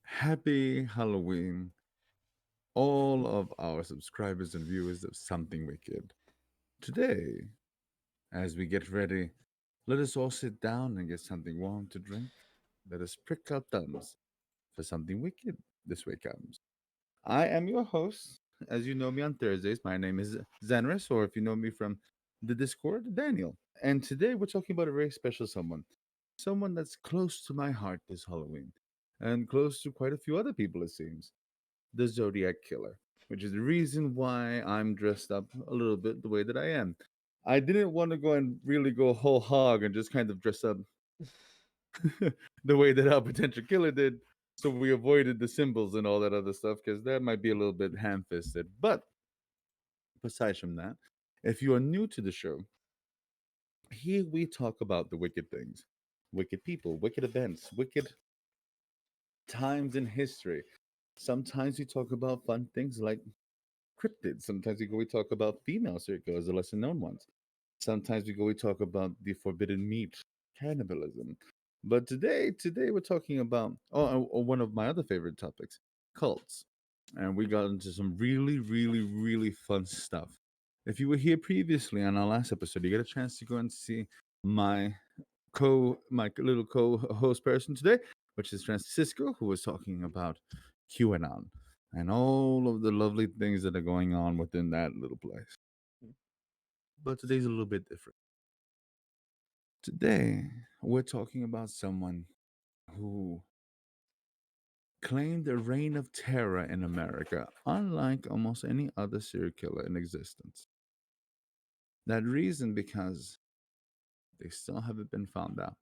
Happy Halloween, all of our subscribers and viewers of Something Wicked. Today, as we get ready, let us all sit down and get something warm to drink. Let us prick our thumbs for something wicked this way comes. I am your host. As you know me on Thursdays, my name is Zenris, or if you know me from the Discord, Daniel. And today we're talking about a very special someone that's close to my heart this Halloween, and close to quite a few other people, it seems. The Zodiac Killer, which is the reason why I'm dressed up a little bit the way that I am. I didn't want to go and really go whole hog and just kind of dress up the way that our potential killer did. So we avoided the symbols and all that other stuff because that might be a little bit ham fisted. But besides from that, if you are new to the show, here we talk about the wicked things, wicked people, wicked events, wicked times in history. Sometimes we talk about fun things like cryptids. Sometimes we talk about female serial killers, the lesser known ones. Sometimes we talk about the forbidden meat, cannibalism. But today we're talking about one of my other favorite topics, cults. And we got into some really fun stuff. If you were here previously on our last episode, you get a chance to go and see my my little co-host person today, which is Francisco, who was talking about QAnon and all of the lovely things that are going on within that little place. But today's a little bit different. Today, we're talking about someone who claimed a reign of terror in America, unlike almost any other serial killer in existence. That reason because they still haven't been found out,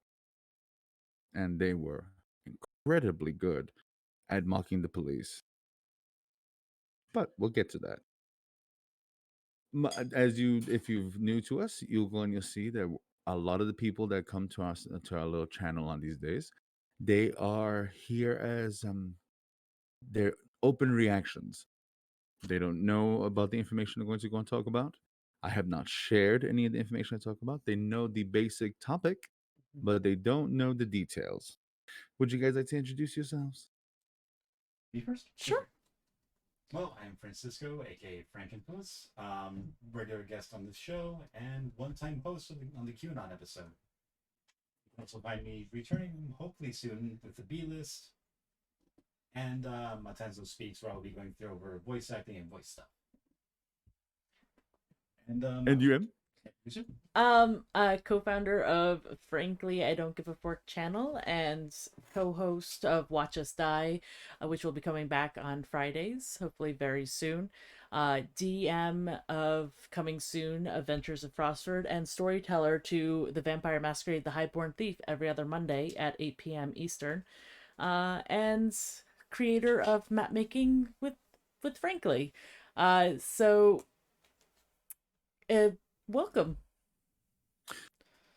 and they were incredibly good at mocking the police. But we'll get to that. As you, if you're new to us, you'll go and you'll see that a lot of the people that come to us to our little channel on these days, they are here as their open reactions. They don't know about the information they're going to go and talk about. I have not shared any of the information I talk about. They know the basic topic, but they don't know the details. Would you guys like to introduce yourselves? Me first? Sure. Well, I'm Francisco, aka Frankenpuss, regular guest on this show, and one-time host on the QAnon episode. You can also find me returning, hopefully soon, with the B list and Matenzo Speaks, where I'll be going through over voice acting and voice stuff. And And you, Em? Co-founder of Frankly I Don't Give a Fork channel and co-host of Watch Us Die, which will be coming back on Fridays, hopefully very soon. DM of coming soon, Adventures of Frostford, and storyteller to The Vampire Masquerade: The Highborn Thief every other Monday at 8 p.m. Eastern. And creator of map making with Frankly. So welcome.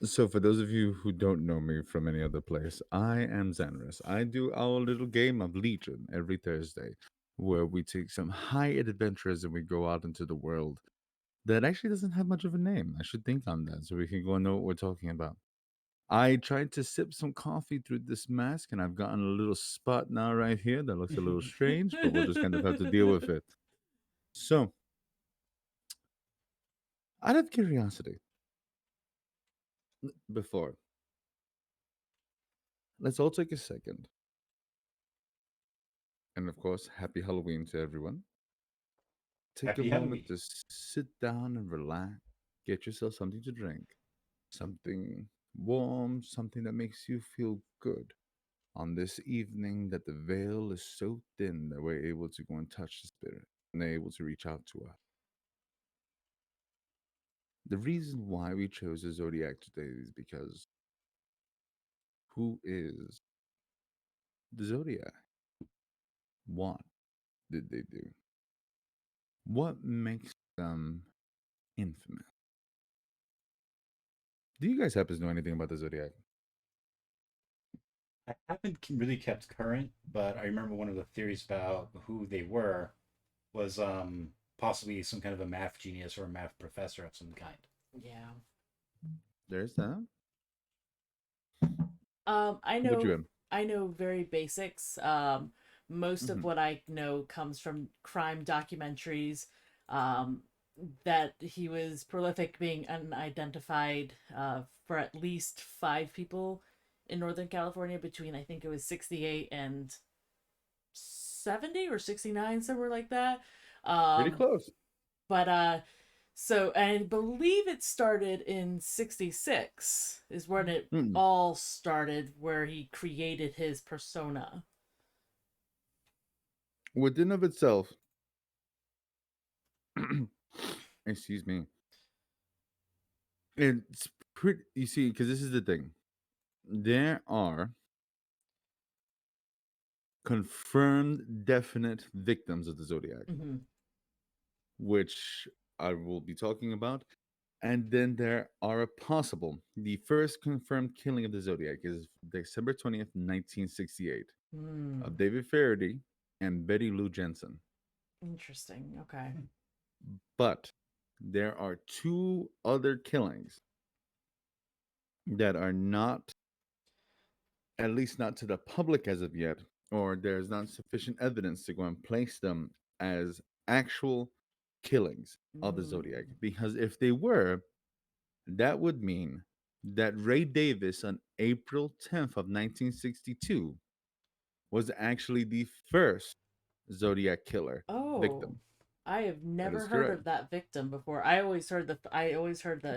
So, for those of you who don't know me from any other place, I am Xanris. I do our little game of Legion every Thursday, where we take some high adventures and we go out into the world that actually doesn't have much of a name. I should think on that so we can go and know what we're talking about. I tried to sip some coffee through this mask, and I've gotten a little spot now right here that looks a little strange, but we'll just kind of have to deal with it. So, out of curiosity, before, let's all take a second. And of course, happy Halloween to everyone. Take a Happy moment Halloween. to sit down and relax. Get yourself something to drink, something warm, something that makes you feel good on this evening that the veil is so thin that we're able to go and touch the spirit and they're able to reach out to us. The reason why we chose the Zodiac today is because who is the Zodiac? What did they do? What makes them infamous? Do you guys happen to know anything about the Zodiac? I haven't really kept current, but I remember one of the theories about who they were was possibly some kind of a math genius or a math professor of some kind. Yeah. There's that. I What you know am? I know very basics. Most of Hmm. what I know comes from crime documentaries. Um, that he was prolific being unidentified for at least five people in Northern California between, I think it was 68 and 70 or 69, somewhere like that. Pretty Um, close. but so I believe it started in 66 is when it Mm. all started, where he created his persona. Within of itself, excuse me, it's pretty. You see, because this is the thing. There are confirmed, definite victims of the Zodiac, Mm-hmm. which I will be talking about. And then there are a possible. The first confirmed killing of the Zodiac is December 20th, 1968, Mm, of David Farady and Betty Lou Jensen. interesting. Okay. But there are two other killings that are not, at least not to the public as of yet, or there's not sufficient evidence to go and place them as actual killings of the Zodiac. Mm. Because if they were, that would mean that Ray Davis on April 10th of 1962 was actually the first Zodiac killer Oh, victim. I have That never is heard correct. of that victim before. I always heard that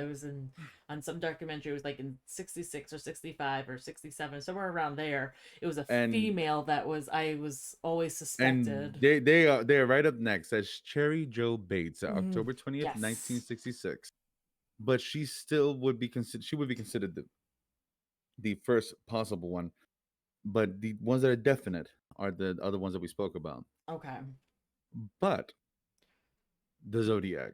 it was in on some documentary. It was like in 66 or 65 or 67, somewhere around there. It was a And female that was I was always and suspected. they are right up next. That's Cherry Joe Bates, Mm, October 20th, yes. 1966. But she still would be considered. She would be considered the first possible one. But the ones that are definite are the other ones that we spoke about. Okay. But the Zodiac,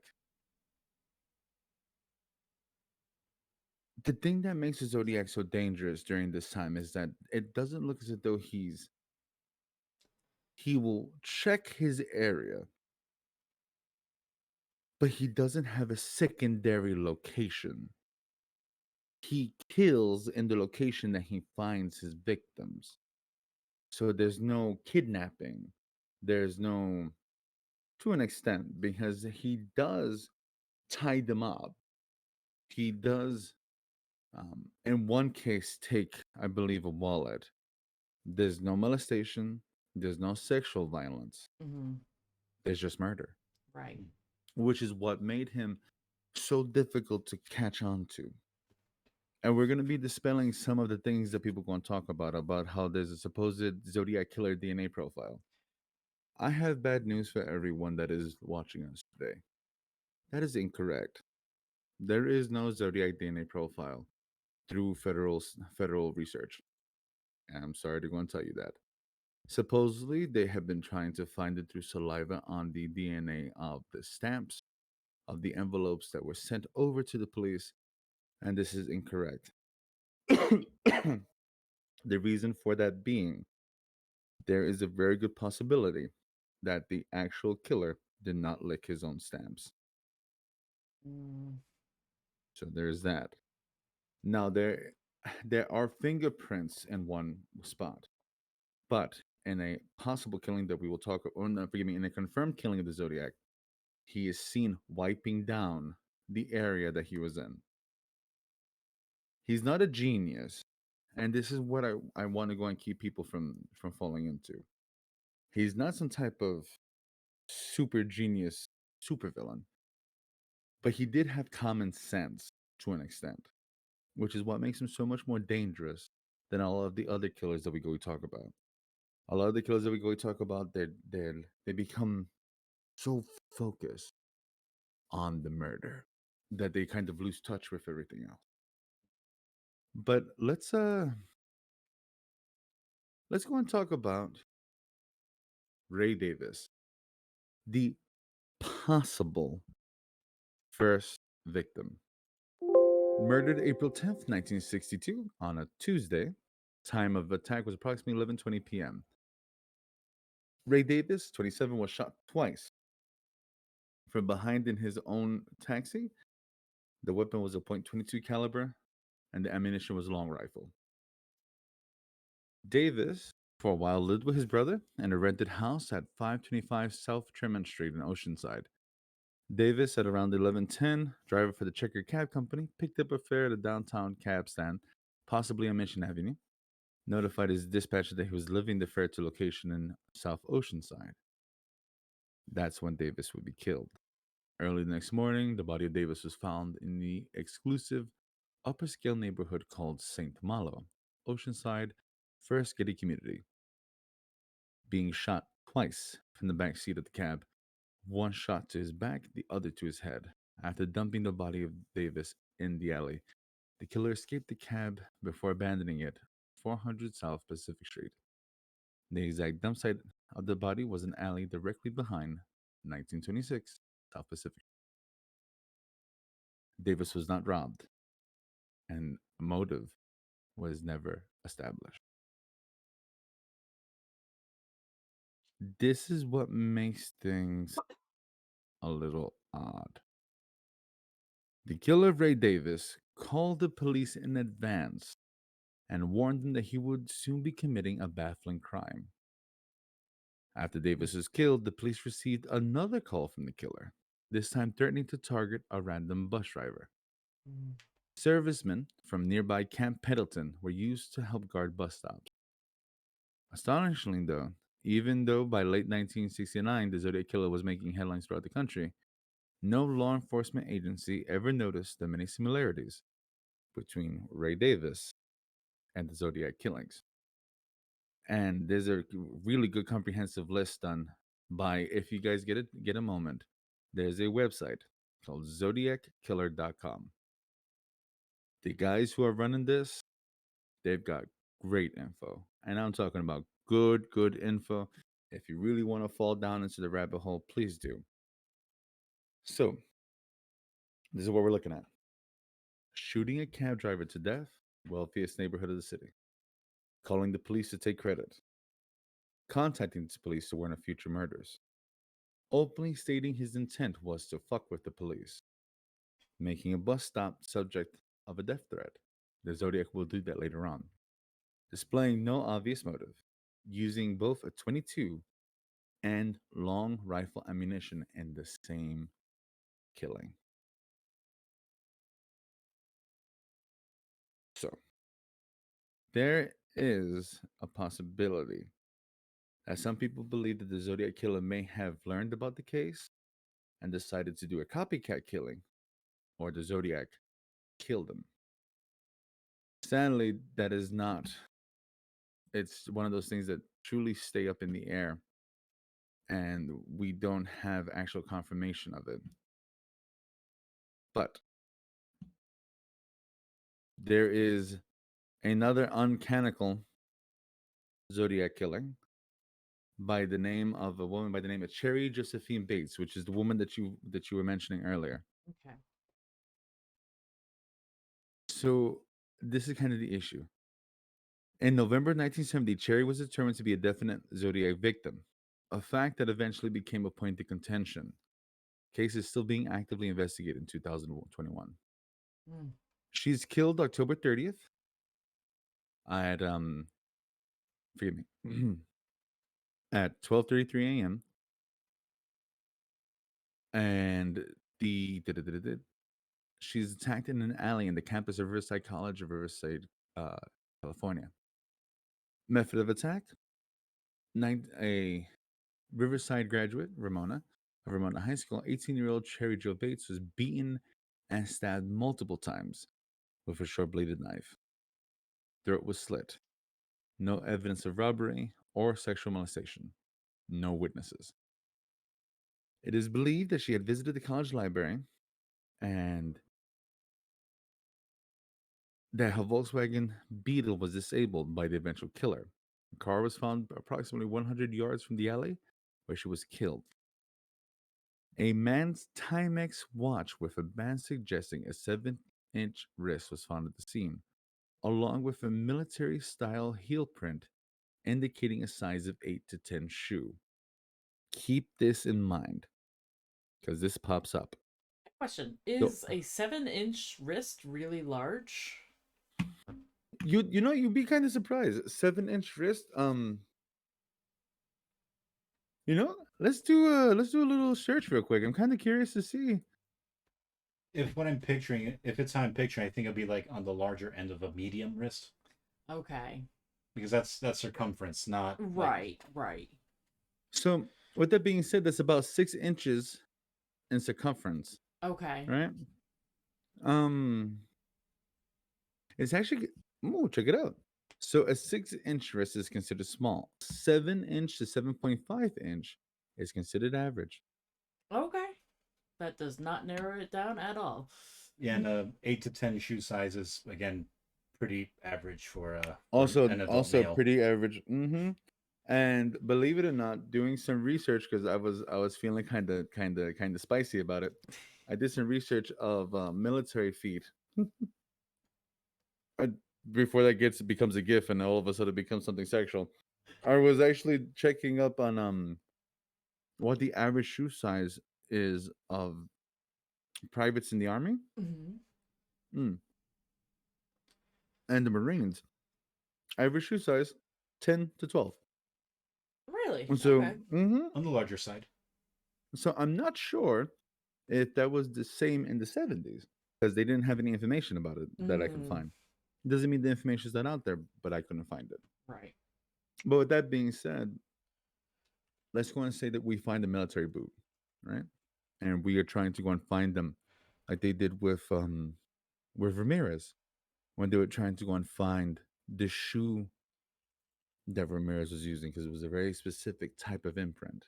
the thing that makes the Zodiac so dangerous during this time is that it doesn't look as though he will check his area, but he doesn't have a secondary location. He kills in the location that he finds his victims. So there's no kidnapping. There's no, to an extent, because he does tie them up. He does, in one case, take, I believe, a wallet. There's no molestation. There's no sexual violence. Mm-hmm. There's just murder, Right. which is what made him so difficult to catch on to. And we're going to be dispelling some of the things that people going to talk about how there's a supposed Zodiac killer DNA profile. I have bad news for everyone that is watching us today. That is incorrect. There is no Zodiac DNA profile through federal research. And I'm sorry to go and tell you that. Supposedly, they have been trying to find it through saliva on the DNA of the stamps of the envelopes that were sent over to the police, and this is incorrect. The reason for that being, there is a very good possibility that the actual killer did not lick his own stamps. Mm. So there's that. Now there are fingerprints in one spot, but in a possible killing that we will talk, or no, forgive me, in a confirmed killing of the Zodiac, he is seen wiping down the area that he was in. He's not a genius, and this is what I want to go and keep people from falling into. He's not some type of super genius supervillain, but he did have common sense to an extent, which is what makes him so much more dangerous than all of the other killers that we go to talk about. A lot of the killers that we go to talk about, they become so focused on the murder that they kind of lose touch with everything else. But let's go and talk about Ray Davis, the possible first victim. Murdered April 10th, 1962, on a Tuesday. Time of attack was approximately 11:20 p.m. Ray Davis, 27, was shot twice from behind in his own taxi. The weapon was a .22 caliber, and the ammunition was a long rifle. Davis, For a while, lived with his brother in a rented house at 525 South Tremont Street in Oceanside. Davis, at around 11:10, driver for the Checker Cab Company, picked up a fare at a downtown cab stand, possibly on Mission Avenue, notified his dispatcher that he was delivering the fare to a location in South Oceanside. That's when Davis would be killed. Early the next morning, the body of Davis was found in the exclusive upper scale neighborhood called St. Malo, Oceanside, First Getty community, being shot twice from the back seat of the cab, one shot to his back, the other to his head. After dumping the body of Davis in the alley, the killer escaped the cab before abandoning it 400 South Pacific Street. The exact dump site of the body was an alley directly behind 1926 South Pacific. Davis was not robbed, and a motive was never established. This is what makes things a little odd. The killer of Ray Davis called the police in advance and warned them that he would soon be committing a baffling crime. After Davis was killed, the police received another call from the killer, this time threatening to target a random bus driver. Mm. Servicemen from nearby Camp Pendleton were used to help guard bus stops. Astonishingly, though, even though by late 1969 the Zodiac Killer was making headlines throughout the country, no law enforcement agency ever noticed the many similarities between Ray Davis and the Zodiac killings. And there's a really good comprehensive list done by, if you guys get a moment, there's a website called zodiackiller.com. The guys who are running this, they've got great info. And I'm talking about good info. If you really want to fall down into the rabbit hole, please do. So, this is what we're looking at: shooting a cab driver to death, wealthiest neighborhood of the city, calling the police to take credit, contacting the police to warn of future murders, openly stating his intent was to fuck with the police, making a bus stop subject of a death threat. The Zodiac will do that later on. Displaying no obvious motive, using both a 22 and long rifle ammunition in the same killing. So, there is a possibility that some people believe that the Zodiac Killer may have learned about the case and decided to do a copycat killing, or the Zodiac killed him. Sadly, that is not. It's one of those things that truly stay up in the air, and we don't have actual confirmation of it. But there is another uncanonical Zodiac killing by the name of a woman by the name of Cherry Josephine Bates, which is the woman that you were mentioning earlier. Okay. So this is kind of the issue. In November 1970, Cherry was determined to be a definite Zodiac victim, a fact that eventually became a point of contention. Case is still being actively investigated in 2021. Mm. She's killed October 30th at forgive me at 12:33 a.m. and she's attacked in an alley in the campus of Riverside College of Riverside, uh, California. Method of attack: a Riverside graduate, Ramona, of Ramona High School, 18-year-old Cherry Jo Bates was beaten and stabbed multiple times with a short bladed knife. Throat was slit. No evidence of robbery or sexual molestation. No witnesses. It is believed that she had visited the college library and that her Volkswagen Beetle was disabled by the eventual killer. The car was found approximately 100 yards from the alley where she was killed. A man's Timex watch with a band suggesting a 7-inch wrist was found at the scene, along with a military style heel print indicating a size of 8 to 10 shoe. Keep this in mind because this pops up. Question: So, Is a 7-inch wrist really large? you'd be kind of surprised. 7-inch wrist. Let's do a little search real quick. I'm kind of curious to see. If what I'm picturing, if it's how I'm picturing, I think it'll be like on the larger end of a medium wrist Okay. because that's circumference, not like Right, right. So, with that being said, that's about 6 inches in circumference, Okay. right? Um, it's actually. Oh, check it out. So, a 6 inch wrist is considered small. 7 inch to 7.5 inch is considered average. Okay. That does not narrow it down at all. yeah, and 8 to 10 shoe size is again pretty average for Also, an adult also male. pretty average. And believe it or not, doing some research because I was feeling kind of spicy about it. I did some research of military feet. I, before that gets becomes a GIF and all of a sudden it becomes something sexual. I was actually checking up on what the average shoe size is of privates in the army Hmm. mm. and the Marines. Average shoe size 10 to 12. Really? And so, Okay. On the larger side. so I'm not sure if that was the same in the 70s because they didn't have any information about it that I could Mm, find. It doesn't mean the information is not out there, but I couldn't find it. right. But with that being said, let's go and say that we find a military boot, right? And we are trying to go and find them, like they did with Ramirez when they were trying to go and find the shoe that Ramirez was using because it was a very specific type of imprint.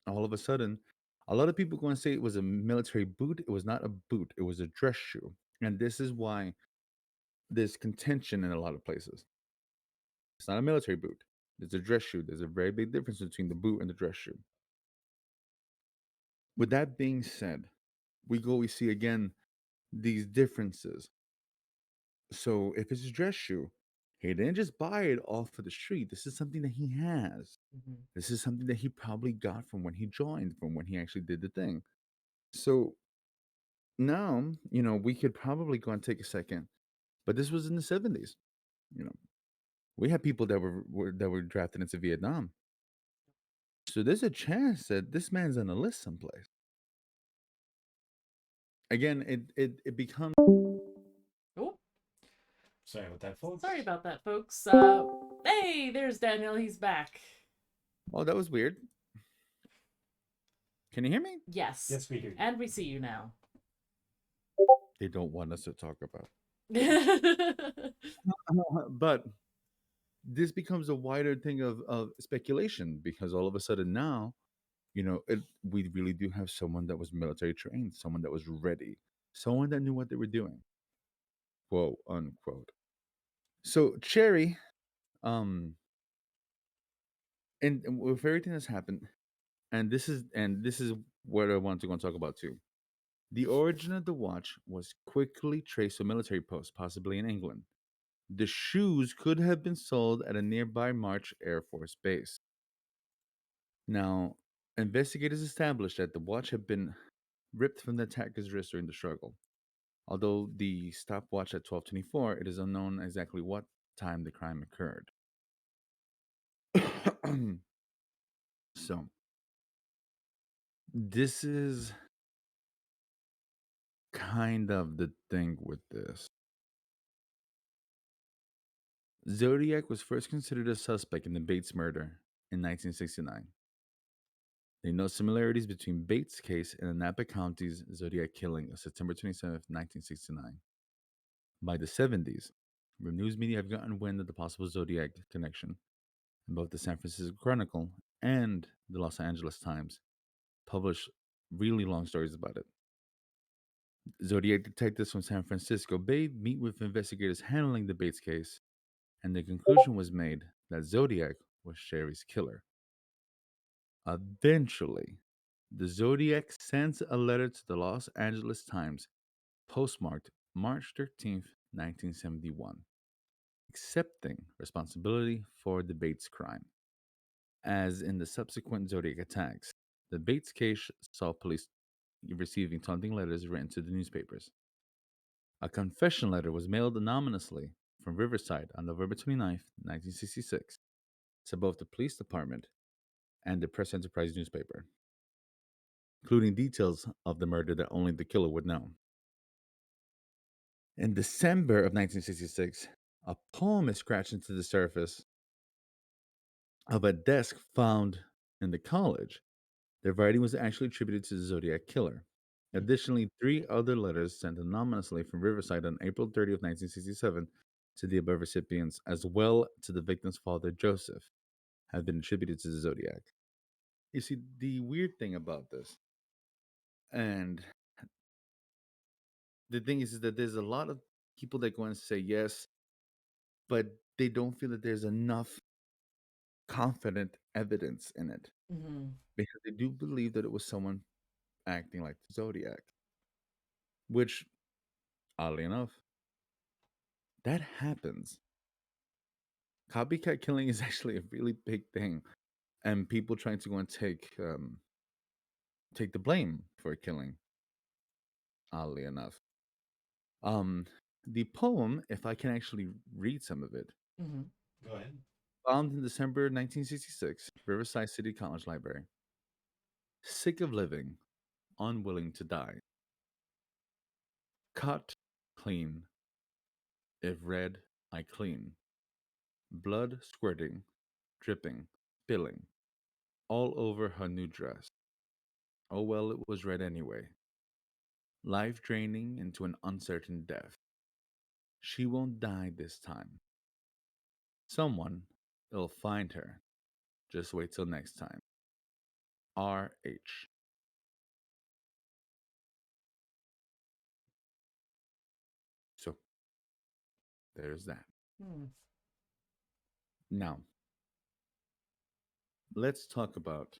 All of a sudden, a lot of people go and say it was a military boot. It was not a boot. It was a dress shoe, and this is why there's contention in a lot of places. It's not a military boot. It's a dress shoe. There's a very big difference between the boot and the dress shoe. With that being said, we see again these differences. So if it's a dress shoe, he didn't just buy it off of the street. This is something that he has. Hmm. This is something that he probably got from when he joined, from when he actually did the thing. So now, we could probably go and take a second, but this was in the 70s. You know, we had people that were drafted into Vietnam. So there's a chance that this man's on a list someplace. Again, it becomes. Oh, Sorry about that, folks. sorry about that, folks. Hey, there's Daniel. He's back. Oh, that was weird. Can you hear me? Yes. Yes, we hear you. And we see you now. They don't want us to talk about. Hmm. But this becomes a wider thing of speculation because all of a sudden now, we really do have someone that was military trained, someone that was ready, someone that knew what they were doing, quote unquote. So Cherry, um, and with everything that's happened, and this is what I want to go and talk about too. The origin of the watch was quickly traced to a military post, possibly in England. The shoes could have been sold at a nearby March Air Force base. Now, investigators established that the watch had been ripped from the attacker's wrist during the struggle. Although the stopwatch at 12:24, it is unknown exactly what time the crime occurred. So, this is kind of the thing with this. Zodiac was first considered a suspect in the Bates murder in 1969. There are no similarities between Bates' case and the Napa County's Zodiac killing of September 27, 1969. By the 70s, the news media have gotten wind of the possible Zodiac connection, and both the San Francisco Chronicle and the Los Angeles Times published really long stories about it. Zodiac detectives from San Francisco Bay meet with investigators handling the Bates case, and the conclusion was made that Zodiac was Sherry's killer. Eventually, the Zodiac sends a letter to the Los Angeles Times, postmarked March 13th, 1971, accepting responsibility for the Bates crime. As in the subsequent Zodiac attacks, the Bates case saw police receiving taunting letters written to the newspapers. A confession letter was mailed anonymously from Riverside on November 29th, 1966, to both the police department and the Press Enterprise newspaper, including details of the murder that only the killer would know. In December of 1966, a poem is scratched into the surface of a desk found in the college. The writing was actually attributed to the Zodiac Killer. Additionally, three other letters sent anonymously from Riverside on April 30th, 1967 to the above recipients, as well to the victim's father, Joseph, have been attributed to the Zodiac. You see, the weird thing about this, and the thing is that there's a lot of people that go and say yes, but they don't feel that there's enough confident evidence in it Mm-hmm. because they do believe that it was someone acting like the Zodiac, which, oddly enough, that happens. Copycat killing is actually a really big thing, and people trying to go and take the blame for killing. Oddly enough, um, the poem, if I can actually read some of it, Mm-hmm. Go ahead. found in December 1966, Riverside City College Library. Sick of living, unwilling to die. Cut clean, if red, I clean. Blood squirting, dripping, spilling, all over her new dress. Oh well, it was red anyway. Life draining into an uncertain death. She won't die this time. Someone will find her. Just wait till next time. R.H. So there's that. Hmm. Now, let's talk about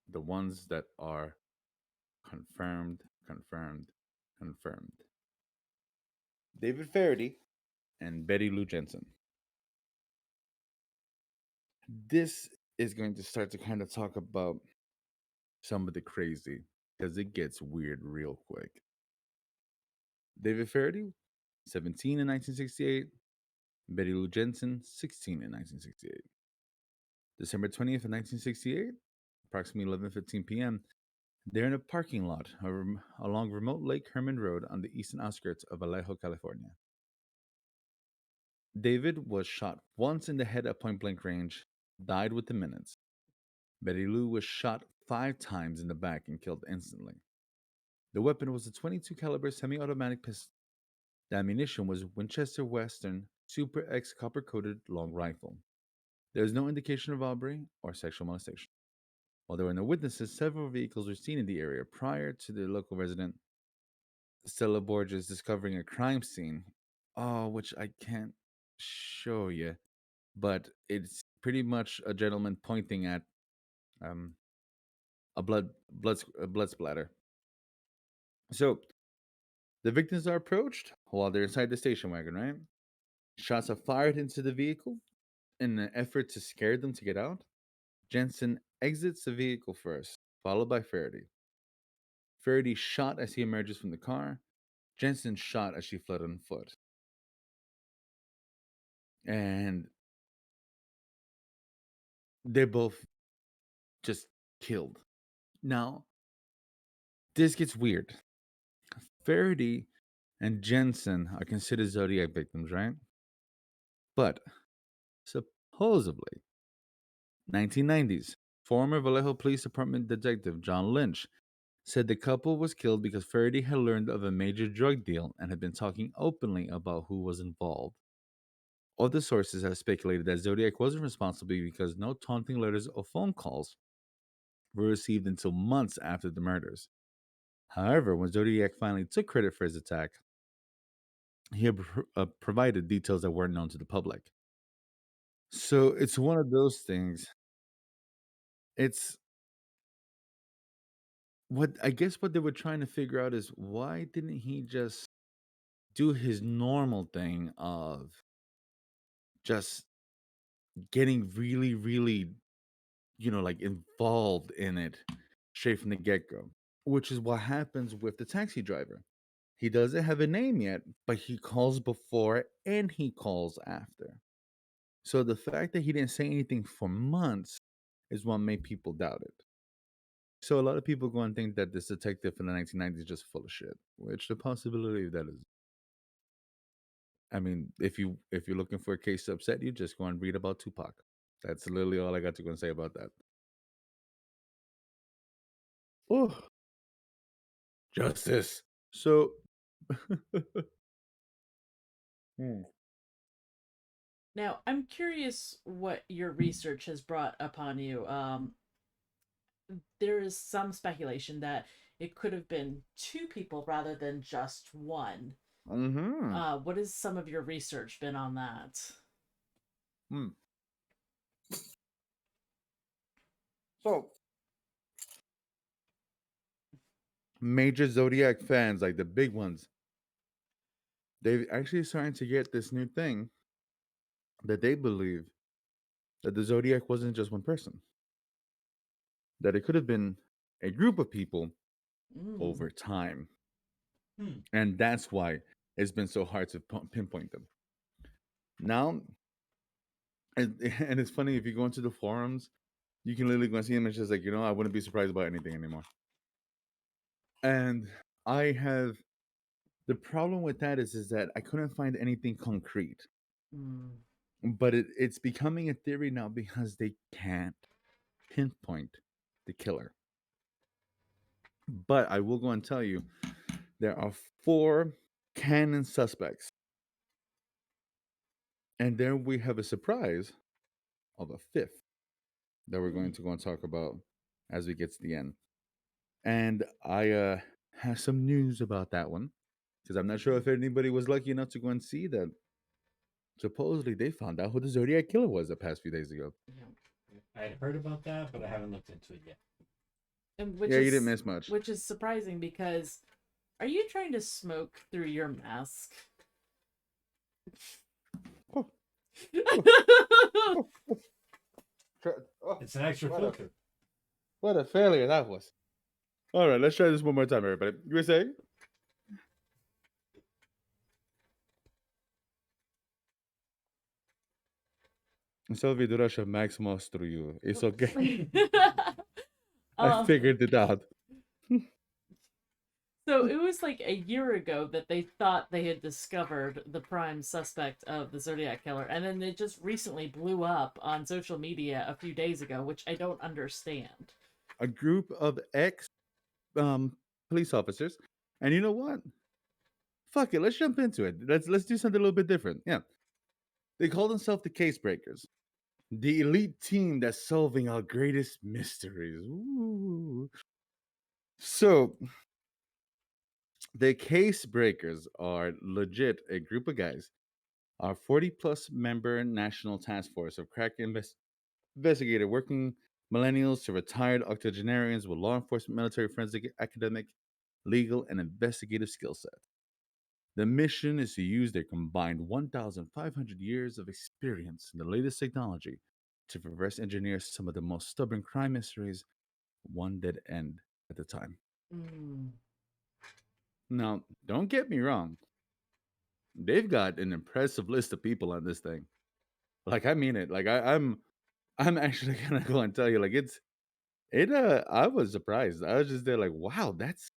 the ones that are confirmed, confirmed, confirmed. David Farady and Betty Lou Jensen. This is going to start to kind of talk about some of the crazy because it gets weird real quick. David Farady, 17 in 1968. Betty Lou Jensen, 16 in 1968. December 20th of 1968, approximately 11:15 p.m., they're in a parking lot along remote Lake Herman Road on the eastern outskirts of Vallejo, California. David was shot once in the head at point blank range, died within minutes. Betty Lou was shot 5 times in the back and killed instantly. The weapon was a 22 caliber semi-automatic pistol. The ammunition was Winchester Western Super X copper-coated long rifle. There is no indication of robbery or sexual molestation. While there were no witnesses, several vehicles were seen in the area prior to the local resident Stella Borges discovering a crime scene. Oh, which I can't show you, but it's pretty much a gentleman pointing at um, a blood splatter. So the victims are approached while they're inside the station wagon. Right, shots are fired into the vehicle in an effort to scare them to get out. Jensen exits the vehicle first, followed by Faraday. Faraday shot as he emerges from the car. Jensen shot as she fled on foot. And they're both just killed. Now, this gets weird. Faraday and Jensen are considered Zodiac victims, right? But supposedly, 1990s, former Vallejo Police Department detective John Lynch said the couple was killed because Faraday had learned of a major drug deal and had been talking openly about who was involved. Other sources have speculated that Zodiac wasn't responsible because no taunting letters or phone calls were received until months after the murders. However, when Zodiac finally took credit for his attack, he had provided details that weren't known to the public. So it's one of those things. It's what I guess what they were trying to figure out is why didn't he just do his normal thing of just getting really, really, like involved in it straight from the get go, which is what happens with the taxi driver. He doesn't have a name yet, but he calls before and he calls after. So the fact that he didn't say anything for months is what made people doubt it. So a lot of people go and think that this detective in the 1990s is just full of shit, which the possibility of that is. I mean, if you're looking for a case to upset you, just go and read about Tupac. That's literally all I got to go and say about that. Oh, justice. So, hmm, Now, I'm curious what your research has brought upon you. There is some speculation that it could have been two people rather than just one. mm-hmm. What has some of your research been on that? Hmm. So major Zodiac fans, like the big ones, they've actually starting to get this new thing that they believe that the Zodiac wasn't just one person, that it could have been a group of people Mm. over time. Hmm. And that's why it's been so hard to pinpoint them. Now, and it's funny if you go into the forums, you can literally go and see them. It's just like, I wouldn't be surprised about anything anymore. And I have the problem with that is that I couldn't find anything concrete. Mm. But it's becoming a theory now because they can't pinpoint the killer. But I will go and tell you there are four canon suspects. And then we have a surprise of a fifth that we're going Mm. to go and talk about as we get to the end. And I have some news about that one because I'm not sure if anybody was lucky enough to go and see that. Supposedly, they found out who the Zodiac Killer was the past few days ago. Yeah. I had heard about that, but I haven't looked into it yet. And Yeah, you didn't miss much. which is surprising because are you trying to smoke through your mask? Oh, It's an extra what filter. what a failure that was. All right, let's try this one more time, everybody. You were saying? Sylvie Durasha Max through you. It's okay. I um, figured it out. so it was like a year ago that they thought they had discovered the prime suspect of the Zodiac Killer, and then it just recently blew up on social media a few days ago, which I don't understand. A group of ex um, police officers, and you know what? Fuck it, let's jump into it. Let's do something a little bit different. Yeah, they call themselves the Case Breakers, the elite team that's solving our greatest mysteries. Ooh. So the Case Breakers are legit a group of guys. Our 40 plus member national task force of crack investigator working millennials to retired octogenarians with law enforcement, military, forensic, academic, legal, and investigative skill sets. The mission is to use their combined 1,500 years of experience in the latest technology to reverse engineer some of the most stubborn crime mysteries, one dead end at a time. Mm. Now, don't get me wrong, they've got an impressive list of people on this thing. Like I mean it. Like I'm actually gonna go and tell you, like I was surprised. I was just there like, wow, that's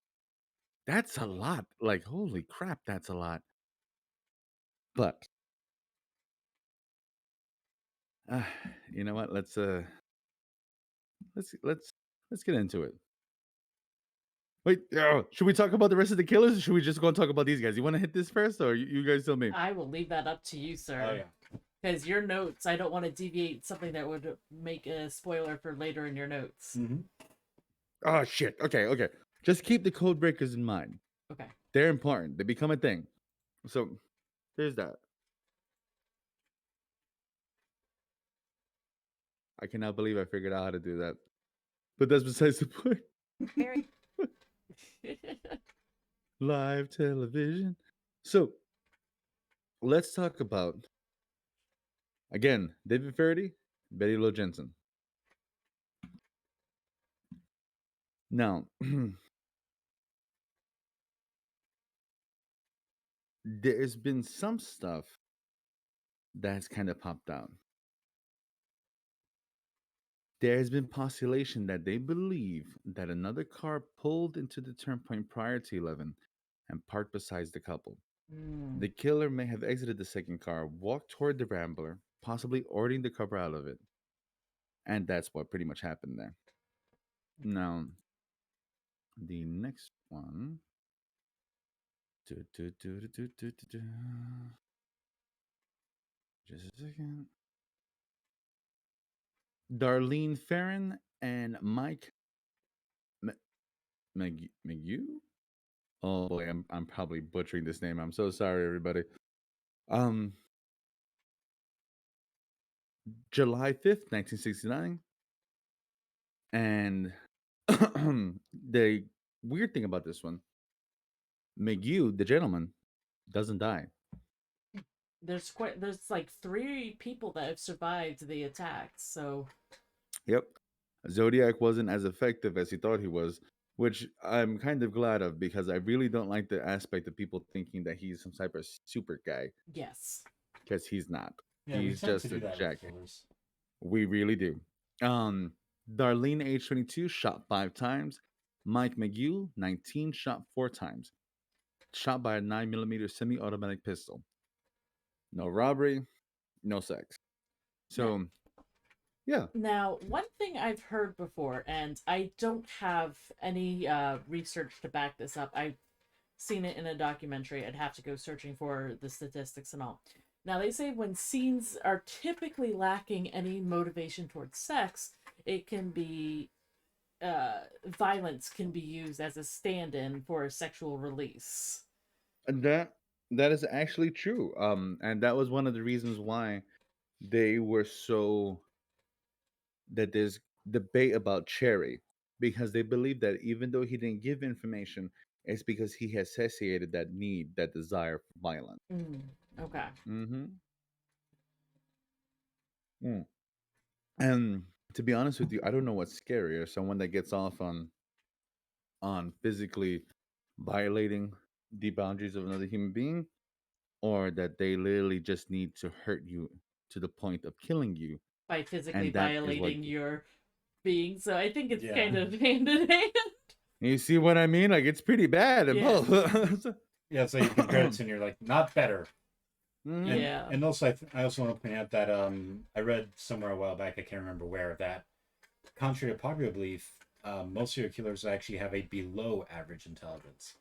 a lot. Like, holy crap, that's a lot. But uh, you know what? Let's let's get into it. Wait, should we talk about the rest of the killers, or should we just go and talk about these guys? You want to hit this first, or you guys tell me? I will leave that up to you, sir. Oh yeah. Because your notes, I don't want to deviate something that would make a spoiler for later in your notes. Mm-hmm. Oh shit. Okay, okay. Just keep the code breakers in mind. Okay. They're important. They become a thing. So there's that. I cannot believe I figured out how to do that. But that's besides the point. Live television. So let's talk about again David Farady, Betty Lou Jensen. Now, there's been some stuff that's kind of popped out. There has been postulation that they believe that another car pulled into the turnpike prior to 11 and parked beside the couple. Mm. The killer may have exited the second car, walked toward the Rambler, possibly ordering the couple out of it, and that's what pretty much happened there. Now, the next one. Do, do, do, do, do, do, do, do. Just a second. Darlene Farron and Mike McGew. Oh boy, I'm probably butchering this name. I'm so sorry, everybody. Um, July 5th, 1969, and the weird thing about this one, McGew, the gentleman, doesn't die. There's like three people that have survived the attacks, so Yep, Zodiac wasn't as effective as he thought he was, which I'm kind of glad of because I really don't like the aspect of people thinking that he's some type of super guy yes. because he's not. Yeah, we He's tend to just a do that with jack. killers. We really do. Um, Darlene, age 22, shot 5 times. Mike McGew, 19, shot 4 times. Shot by a 9mm semi-automatic pistol. No robbery, no sex. Now, So yeah, now, one thing I've heard before, and I don't have any research to back this up. I've seen it in a documentary. I'd have to go searching for the statistics and all. Now, they say when scenes are typically lacking any motivation towards sex, it can be violence can be used as a stand-in for a sexual release. and that is actually true. And that was one of the reasons why they were so that there's debate about Cherry because they believe that even though he didn't give information, it's because he has satiated that need, that desire for violence. Mm, okay. Mm-hmm. Mm. And to be honest with you, I don't know what's scarier: someone that gets off on physically violating the boundaries of another human being, or that they literally just need to hurt you to the point of killing you, By physically and that is what violating your being. So I think it's Yeah. kind of hand in hand. you see what I mean. Like it's pretty bad in Yeah. both. Yeah, so you compare it to and you're like, not better. Mhm. Yeah. And also, I also want to point out that I read somewhere a while back, I can't remember where, that contrary to popular belief, most serial killers actually have a below average intelligence.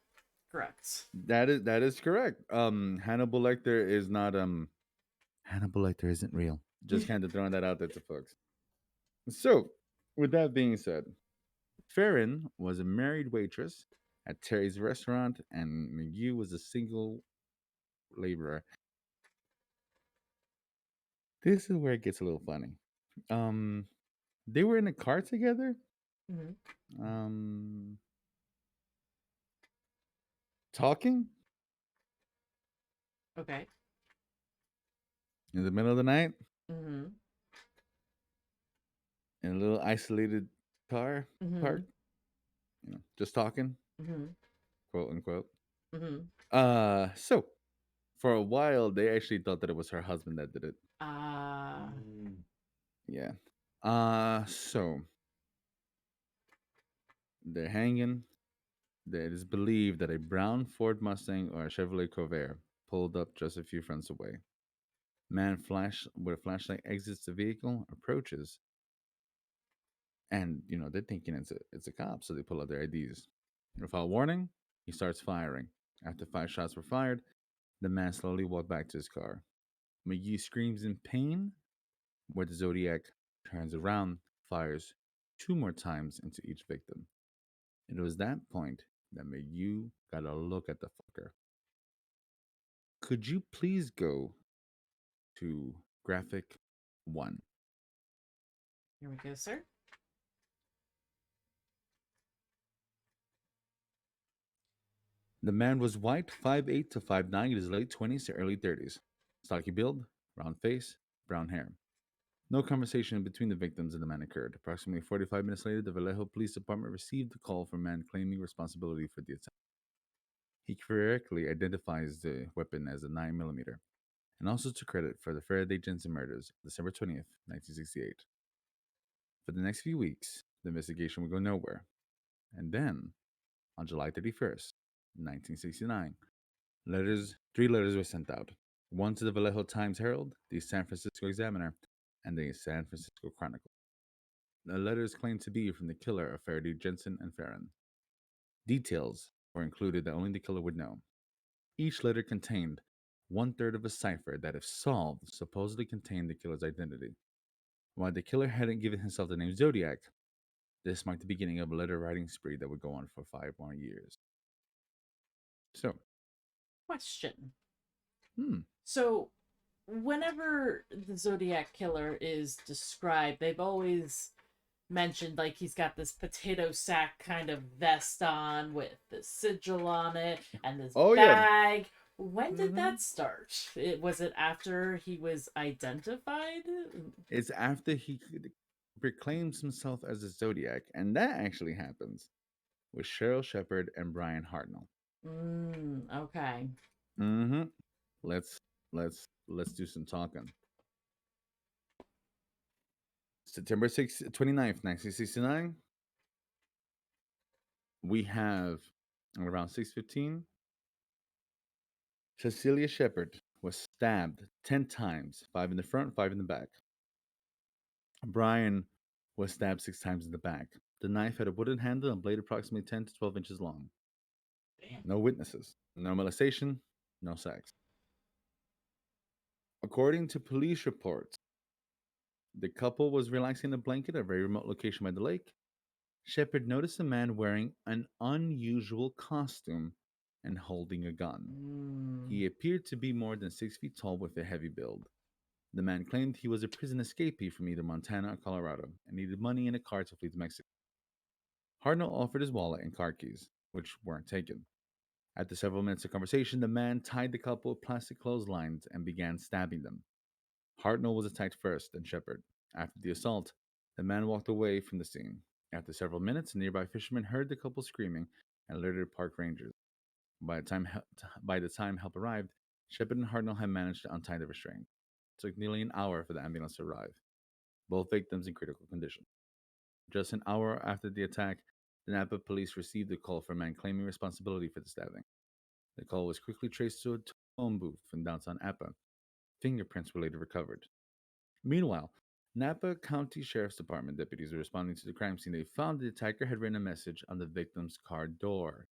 Correct. That is correct. Hannibal Lecter is not Hannibal Lecter isn't real. Just kind of throwing that out there to folks. So, with that being said, Farron was a married waitress at Terry's restaurant, and McGee was a single laborer. This is where it gets a little funny. Um, they were in a car together. Hmm. Um, talking Okay. in the middle of the night Hmm. in a little isolated car park. Hmm. Just talking, Hmm. quote unquote. Hmm. So for a while, they actually thought that it was her husband that did it. Ah. Mm. Yeah. So they're hanging. It is believed that a brown Ford Mustang or a Chevrolet Corvair pulled up just a few fronts away. Man flash with a flashlight exits the vehicle, approaches, and they're thinking it's a cop, so they pull out their IDs. Without warning, he starts firing. After 5 shots were fired, the man slowly walked back to his car. McGee screams in pain, where the Zodiac turns around, fires 2 more times into each victim. It was that point that made you gotta look at the fucker. Could you please go to graphic 1? Here we go, sir. The man was white, 5'8" to 5'9", in his late 20s to early 30s. Stocky build, round face, brown hair. No conversation between the victims and the man occurred. Approximately 45 minutes later, the Vallejo Police Department received a call from a man claiming responsibility for the attack. He correctly identifies the weapon as a 9mm and also took credit for the Farady Jensen murders, December 20th, 1968. For the next few weeks, the investigation would go nowhere. And then, on July 31st, 1969, three letters were sent out. One to the Vallejo Times Herald, the San Francisco Examiner, and the San Francisco Chronicle. The letters claimed to be from the killer of Farady, Jensen, and Farron. Details were included that only the killer would know. Each letter contained one third of a cipher that, if solved, supposedly contained the killer's identity. While the killer hadn't given himself the name Zodiac, this marked the beginning of a letter writing spree that would go on for 5 more years. So, Question. hmm, So, whenever the Zodiac Killer is described, they've always mentioned like he's got this potato sack kind of vest on with the sigil on it and this oh yeah, bag. When did hmm that start? Was it after he was identified? it's after he proclaims himself as a Zodiac, and that actually happens with Cheryl Shepard and Brian Hartnell. Okay. Mm-hmm. Let's let's do some talking. September 29th, 1969, we have around 6:15, Cecilia Shepard was stabbed 10 times, 5 in the front, 5 in the back. Brian was stabbed 6 times in the back. The knife had a wooden handle and blade approximately 10 to 12 inches long. Damn. No witnesses, no molestation, no sex. According to police reports, the couple was relaxing in a blanket at a very remote location by the lake. Shepard noticed a man wearing an unusual costume and holding a gun. Mm. He appeared to be more than 6 feet tall with a heavy build. The man claimed he was a prison escapee from either Montana or Colorado and needed money and a car to flee to Mexico. Hartnell offered his wallet and car keys, which weren't taken. After several minutes of conversation, the man tied the couple with plastic clotheslines and began stabbing them. Hartnell was attacked first, then Shepard. After the assault, the man walked away from the scene. After several minutes, a nearby fisherman heard the couple screaming and alerted park rangers. By the time help arrived, Shepard and Hartnell had managed to untie the restraint. It took nearly an hour for the ambulance to arrive, both victims in critical condition. Just an hour after the attack, the Napa police received a call from a man claiming responsibility for the stabbing. The call was quickly traced to a phone booth in downtown Napa. Fingerprints were later recovered. Meanwhile, Napa County Sheriff's Department deputies were responding to the crime scene. They found the attacker had written a message on the victim's car door.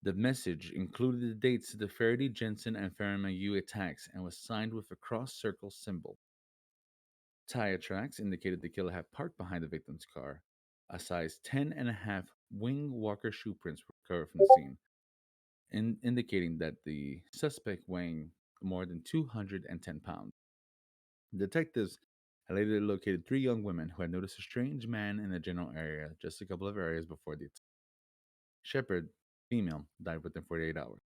The message included the dates of the Farady, Jensen, and Faramayu attacks and was signed with a cross circle symbol. Tire tracks indicated the killer had parked behind the victim's car. A size 10.5 wing walker shoe prints were recovered from the scene, indicating that the suspect weighing more than 210 pounds. Detectives had later located 3 young women who had noticed a strange man in the general area just a couple of areas before the attack. Shepard, female, died within 48 hours.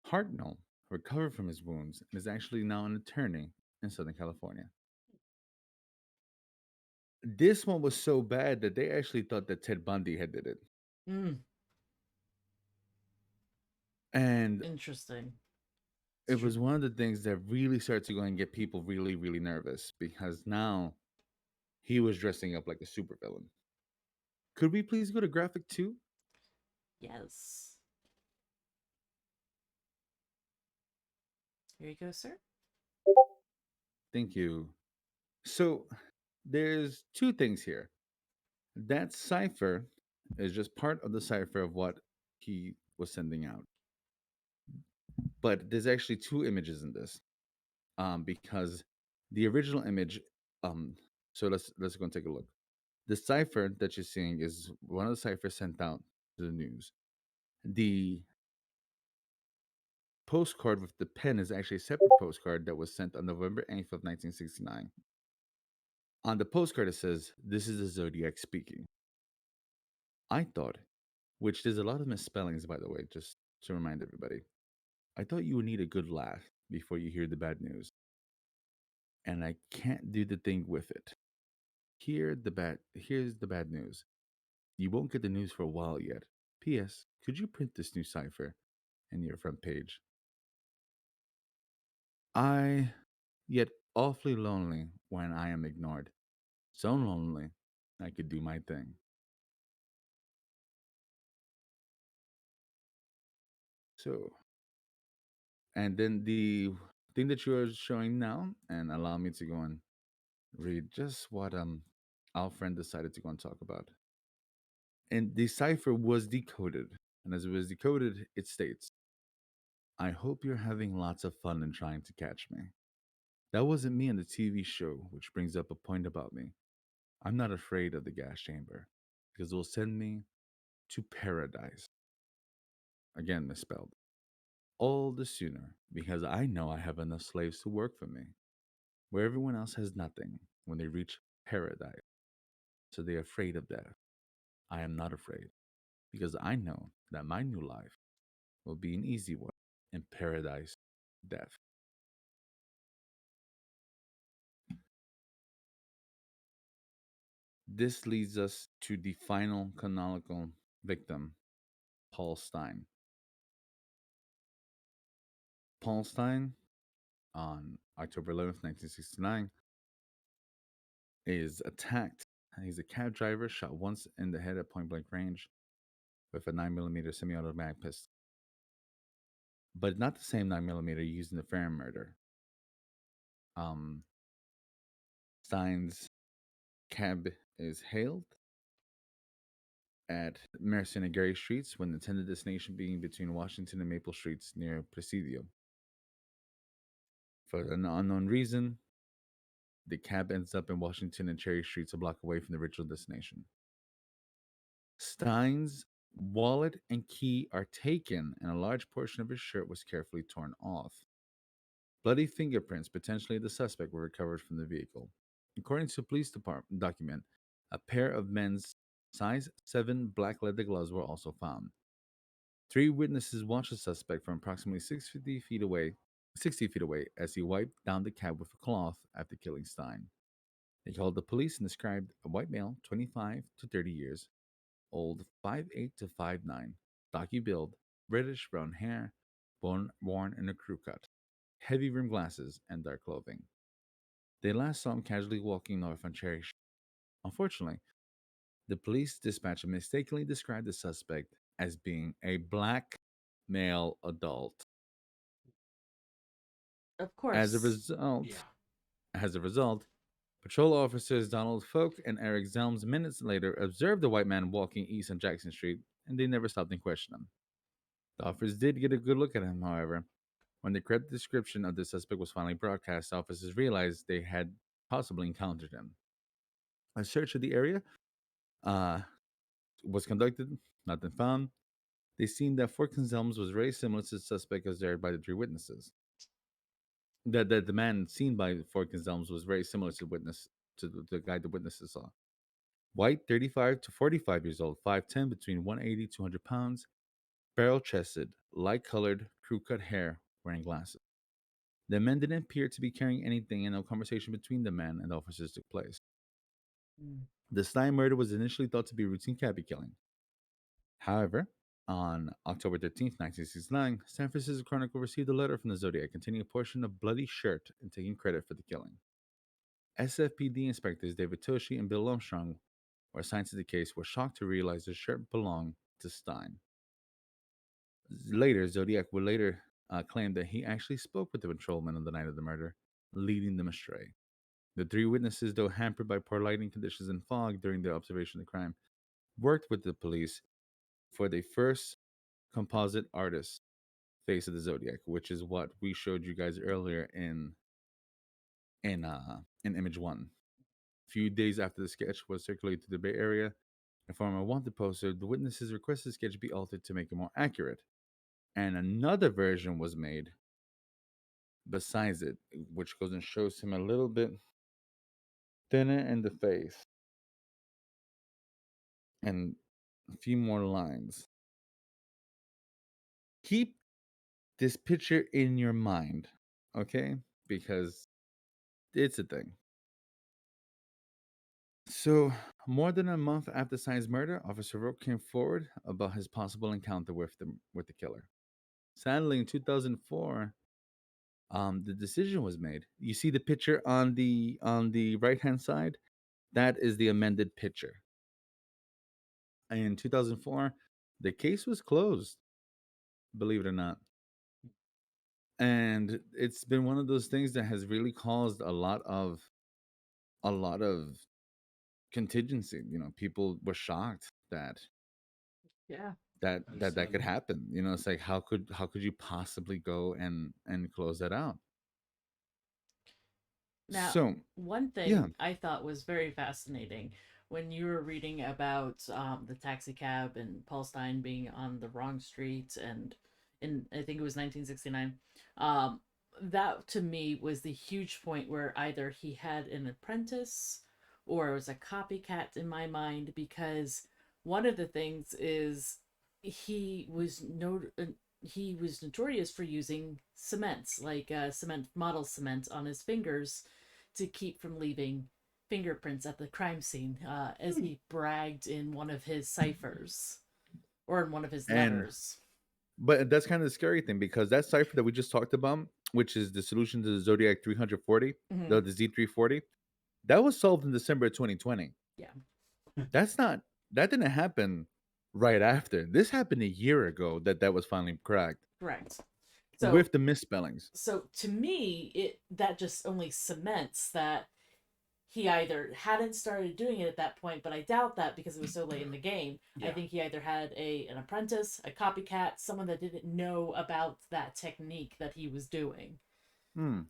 Hartnell recovered from his wounds and is actually now an attorney in Southern California. This one was so bad that they actually thought that Ted Bundy had did it. Mm. And Interesting. it was one of the things that really started to go and get people really, really nervous because now he was dressing up like a supervillain. Could we please go to graphic 2? Yes. Here you go, sir. Thank you. So there's 2 things here. That cipher is just part of the cipher of what he was sending out. But there's actually 2 images in this. Because the original image, um, so let's go and take a look. The cipher that you're seeing is one of the ciphers sent out to the news. The postcard with the pen is actually a separate postcard that was sent on November 8th of 1969. On the postcard it says, "This is the Zodiac speaking." I thought, which there's a lot of misspellings by the way, just to remind everybody. I thought you would need a good laugh before you hear the bad news. And I can't do the thing with it. Here's the bad news. You won't get the news for a while yet. P.S. Could you print this new cipher in your front page? I yet awfully lonely when I am ignored. So lonely, I could do my thing. So, and then the thing that you are showing now, and allow me to go and read just what our friend decided to go and talk about. And the cipher was decoded, and as it was decoded, it states, "I hope you're having lots of fun in trying to catch me. That wasn't me in the TV show, which brings up a point about me. I'm not afraid of the gas chamber because it will send me to paradise." Again, misspelled. All the sooner because I know I have enough slaves to work for me, where everyone else has nothing when they reach paradise. So they're afraid of death. I am not afraid because I know that my new life will be an easy one in paradise death. This leads us to the final canonical victim, Paul Stein. Paul Stein, on October 11th, 1969, is attacked. He's a cab driver, shot once in the head at point blank range with a 9mm semi automatic pistol, but not the same 9mm used in the Farron murder. Um, Stein's cab is hailed at Mercer and Gary Streets when the intended destination being between Washington and Maple Streets near Presidio. For an unknown reason, the cab ends up in Washington and Cherry Streets, a block away from the original destination. Stein's wallet and key are taken, and a large portion of his shirt was carefully torn off. Bloody fingerprints, potentially the suspect, were recovered from the vehicle. According to a police department document, a pair of men's size 7 black leather gloves were also found. Three witnesses watched the suspect from approximately 60 feet away as he wiped down the cab with a cloth after killing Stein. They called the police and described a white male, 25 to 30 years old, 5'8" to 5'9", stocky build, reddish brown hair, worn in a crew cut, heavy rimmed glasses, and dark clothing. They last saw him casually walking north on Cherry Street. Unfortunately, the police dispatcher mistakenly described the suspect as being a black male adult. Of As a course. result, Yeah. as a result, patrol officers Donald Folk and Eric Zelms minutes later observed the white man walking east on Jackson Street, and they never stopped and questioned him. The officers did get a good look at him, however. When the correct description of the suspect was finally broadcast, officers realized they had possibly encountered him. A search of the area uh, was conducted, nothing found. They seen that Fort Zelms was very similar to the suspect observed by the three witnesses. That the man seen by Fort Zelms was very similar to the guy the witnesses saw. White, 35 to 45 years old, 5'10", between 180 200 pounds, barrel chested, light colored, crew cut hair, wearing glasses. The men didn't appear to be carrying anything, and no conversation between the men and the officers took place. Mm. The Stein murder was initially thought to be routine cabby killing. However, on October 13th, 1969, San Francisco Chronicle received a letter from the Zodiac containing a portion of bloody shirt and taking credit for the killing. SFPD inspectors David Toshi and Bill Armstrong were assigned to the case were shocked to realize the shirt belonged to Stein. Later, Zodiac would later claim that he actually spoke with the patrolman on the night of the murder, leading them astray. The three witnesses, though hampered by poor lighting conditions and fog during their observation of the crime, worked with the police for the first composite artist face of the Zodiac, which is what we showed you guys earlier in image one. A few days after the sketch was circulated to the Bay Area, a former wanted poster, the witnesses requested the sketch be altered to make it more accurate, and another version was made besides it, which goes and shows him a little bit thinner in the face and a few more lines. Keep this picture in your mind, okay? Because it's a thing. So, more than a month after Stein's murder, Officer Roque came forward about his possible encounter with the killer. Sadly, in 2004, the decision was made. You see the picture on the right hand side. That is the amended picture. In 2004, the case was closed, believe it or not. And it's been one of those things that has really caused a lot of contingency. People were shocked that Yeah. that could Understandable. happen. It's like how could you possibly go and close that out? Now, So one yeah. thing I thought was very fascinating when you were reading about the taxi cab and Paulstein being on the wrong street, and in I think it was 1969. Um, that to me was the huge point where either he had an apprentice or it was a copycat in my mind, because one of the things is he was no he was notorious for using cements, like cement model cement on his fingers to keep from leaving fingerprints at the crime scene, as he bragged in one of his ciphers or in one of his And letters. but that's kind of the scary thing, because that cipher that we just talked about, which is the solution to the Zodiac 340, Hmm. the Z340, that was solved in December of 2020. Yeah, That's not that didn't happen right after. This happened a year ago that was finally cracked correct. So, with the misspellings. so to me, it that just only cements that he either hadn't started doing it at that point, but I doubt that because it was so late in the game. I Yeah. think he either had an apprentice, a copycat, someone that didn't know about that technique that he was doing. Hmm.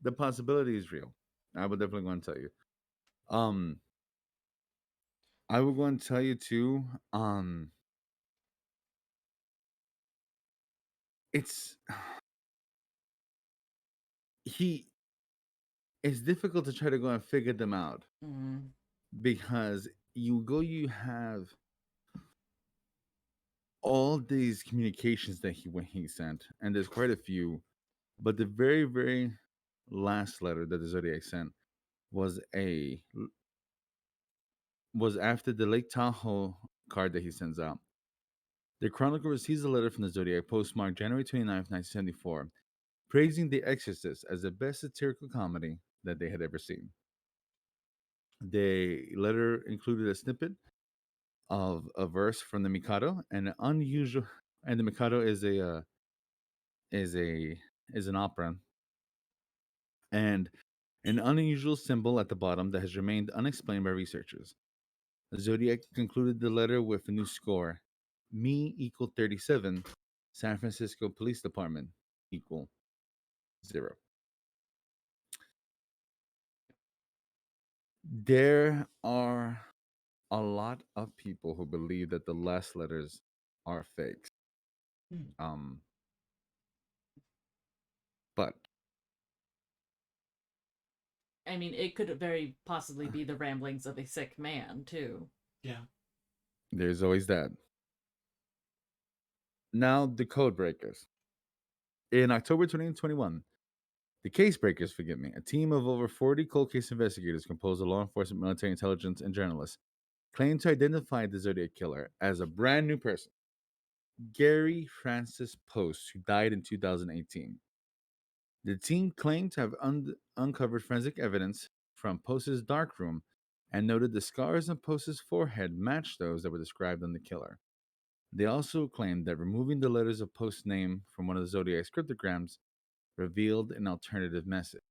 The possibility is real. I will definitely going to tell you. Um, I will go and tell you too. It's he. It's difficult to try to go and figure them out, Mm, because you have all these communications that he sent, and there's quite a few. But the very very last letter that the Zodiac sent was a was after the Lake Tahoe card that he sends out. The Chronicle receives a letter from the Zodiac postmarked January 29th, 1974, praising The Exorcist as the best satirical comedy that they had ever seen. The letter included a snippet of a verse from the Mikado, and an unusual. And the Mikado is a is an opera, and an unusual symbol at the bottom that has remained unexplained by researchers. Zodiac concluded the letter with a new score: me equal 37, San Francisco Police Department equal 0. There are a lot of people who believe that the last letters are fakes. Hmm. Um, but I mean, it could very possibly be the ramblings of a sick man, too. Yeah. there's always that. Now, the code breakers. In October 2021, the case breakers, forgive me, a team of over 40 cold case investigators composed of law enforcement, military intelligence, and journalists, claimed to identify the Zodiac Killer as a brand new person, Gary Francis Post, who died in 2018. The team claimed to have uncovered forensic evidence from Post's darkroom and noted the scars on Post's forehead matched those that were described on the killer. They also claimed that removing the letters of Post's name from one of the Zodiac's cryptograms revealed an alternative message.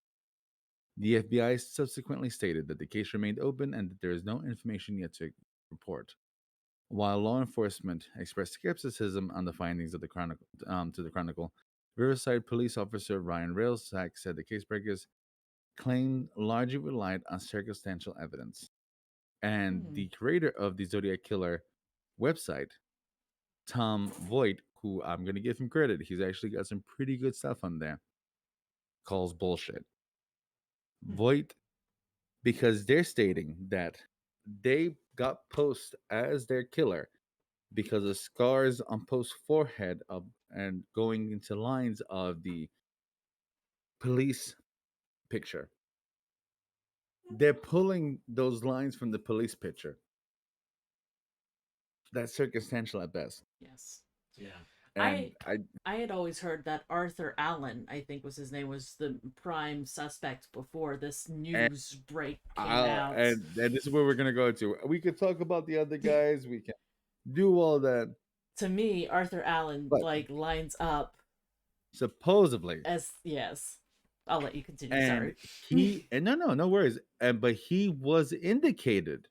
The FBI subsequently stated that the case remained open and that there is no information yet to report. While law enforcement expressed skepticism on the findings of the Chronicle, to the Chronicle, Riverside police officer Ryan Railsack said the casebreakers claimed largely relied on circumstantial evidence. And Hmm. the creator of the Zodiac Killer website, Tom Voigt, who I'm going to give him credit, he's actually got some pretty good stuff on there, calls bullshit. Hmm. Voigt, because they're stating that they got Post as their killer because of scars on Post's forehead and going into lines of the police picture. They're pulling those lines from the police picture. That's circumstantial at best. Yes. Yeah. And I I had always heard that Arthur Allen, I think was his name, was the prime suspect before this and news break came out. and this is where we're gonna go to. We could talk about the other guys. We can do all that, To me, Arthur Allen but like lines up supposedly, as yes. I'll let you continue. and Sorry. he and no worries. And but he was indicated.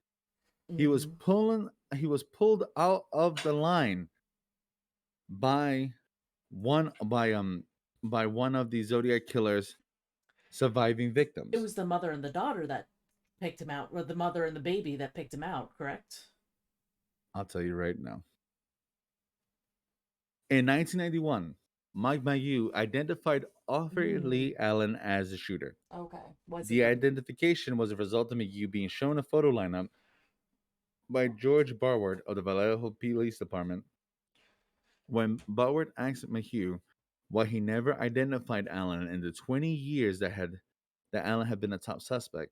He was Mm. pulling. He was pulled out of the line by one by one of the Zodiac killer's surviving It victims. was the mother and the daughter that picked him out, or the mother and the baby that picked him out, correct? I'll tell you right now. In 1991, Mike Mayu identified Arthur Mm. Lee Allen as the shooter. Okay. Was The he? identification was a result of Mayu being shown a photo lineup by George Barward of the Vallejo Police Department. When Barward asked Mayu why he never identified Allen in the 20 years that Allen had been a top suspect,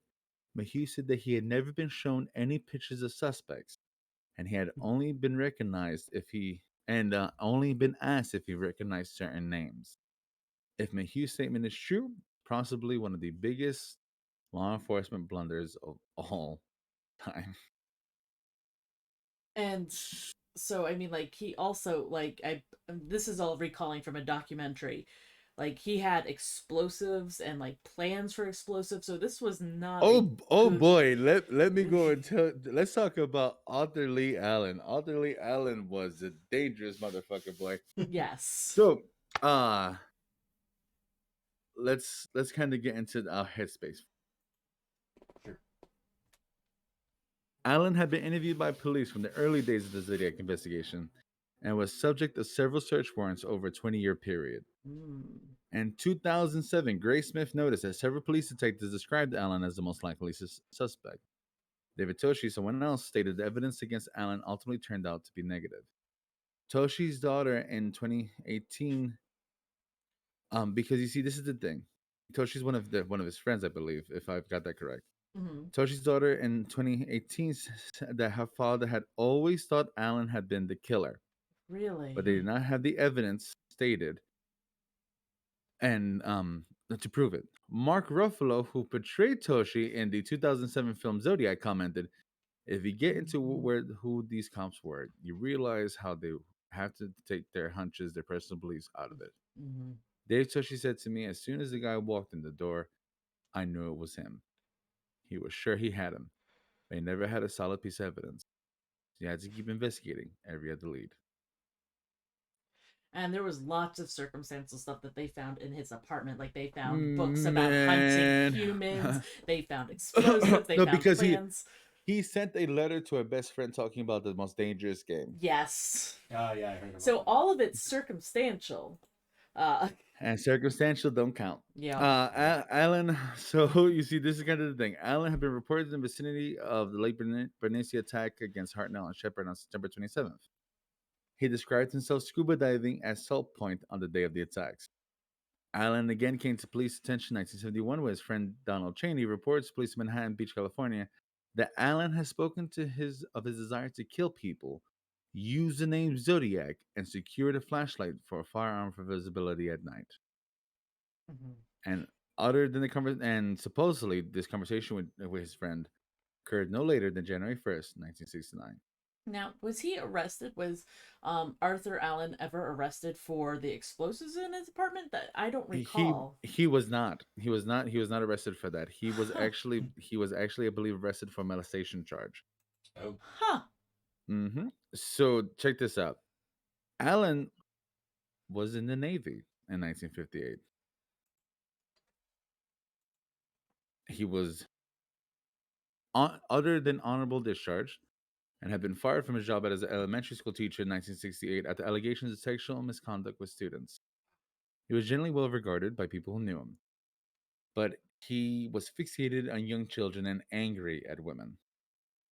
Mayu said that he had never been shown any pictures of suspects, and he had only been recognized if he and only been asked if he recognized certain names. If Mayhew's statement is true, possibly one of the biggest law enforcement blunders of all time. And so I mean like he also like I this is all recalling from a documentary. Like he had explosives and like plans for explosives. So this was not a Oh good boy, let me go and tell. Let's talk about Arthur Lee Allen. Arthur Lee Allen was a dangerous motherfucker, boy. yes. So, uh let's kind of get into our headspace. Sure. Allen had been interviewed by police from the early days of the Zodiac investigation and was subject to several search warrants over a 20-year period. Mm. In 2007, Gray Smith noticed that several police detectives described Allen as the most likely suspect. David Toshi, someone else, stated the evidence against Allen ultimately turned out to be negative. Toshi's daughter in 2018, because you see, this is the thing. Toshi's one of his friends, I believe, if I've got that correct. Mm-hmm. Toshi's daughter in 2018 said that her father had always thought Allen had been the killer, but Really? they did not have the evidence stated and to prove it. Mark Ruffalo, who portrayed Toshi in the 2007 film Zodiac, commented, "If you get into Mm-hmm. who these cops were, you realize how they have to take their hunches, their personal beliefs out of it." Mm-hmm. Dave Toshi said to me, "As soon as the guy walked in the door, I knew it was him. He was sure he had him, but he never had a solid piece of evidence. So he had to keep investigating every other lead." And there was lots of circumstantial stuff that they found in his apartment. Like they found books about hunting Man, humans. They found explosives. They no, found because plans. he sent a letter to a best friend talking about the most dangerous game. Yes. Oh yeah, I heard about So that. all of it's circumstantial. Uh, And circumstantial don't count. yeah. Alan, so you see, this is kind of the thing. Alan had been reported in the vicinity of the Lake Bernese attack against Hartnell and Shepard on September 27th. He described himself scuba diving at Salt Point on the day of the attacks. Allen again came to police attention in 1971 when his friend Donald Cheney reports to police in Manhattan Beach, California, that Allen has spoken to his of his desire to kill people, use the name Zodiac, and secured a flashlight for a firearm for visibility at night. Mhm. And other than the and supposedly this conversation with his friend occurred no later than January 1st, 1969. Now, was he arrested? Was Arthur Allen ever arrested for the explosives in his apartment? That I don't He recall. he was not. He was not arrested for that. Huh. He was actually I believe arrested for molestation charge. Oh, Huh. So check this out. Allen was in the Navy in 1958. He was other than honorable discharge and had been fired from his job as an elementary school teacher in 1968 after allegations of sexual misconduct with students. He was generally well regarded by people who knew him, but he was fixated on young children and angry at women.